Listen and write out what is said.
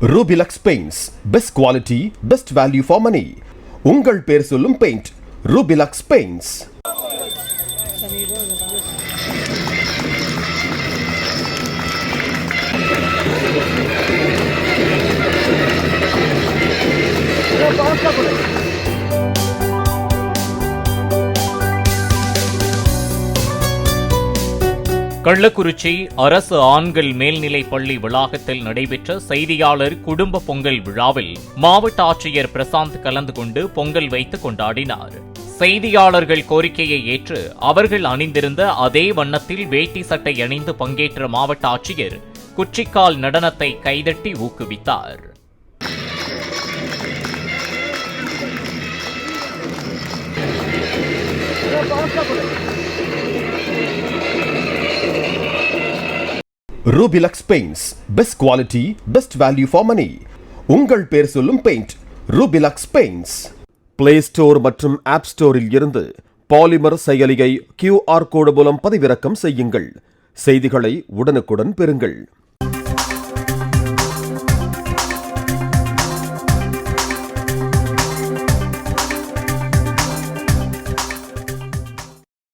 Rubilux Paints, best quality, best value for money. உங்கள் பேர் சொல்லும் பெயிண்ட் Rubilux Paints. கள்ளக்குறிச்சி அரசு ஆண்கள் மேல்நிலைப் பள்ளி வளாகத்தில் நடைபெற்ற செய்தியாளர் குடும்ப பொங்கல் விழாவில் மாவட்ட ஆட்சியர் பிரசாந்த் கலந்து கொண்டு பொங்கல் வைத்து கொண்டாடினார். செய்தியாளர்கள் கோரிக்கையை ஏற்று அவர்கள் அணிந்திருந்த அதே வண்ணத்தில் வேட்டி சட்டை அணிந்து பங்கேற்ற மாவட்ட ஆட்சியர் குச்சிக்கால் நடனத்தை கைதட்டி ஊக்குவித்தார். Rubilux Paints, best quality, best value for money. உங்கள் பேர் சொல்லும் paint Rubilux Paints. Play store மற்றும் ஆப் ஸ்டோரில் இருந்து பாலிமர் செயலியை QR கோடு மூலம் பதிவிறக்கம் செய்யுங்கள். செய்திகளை உடனுக்குடன் பெறுங்கள்.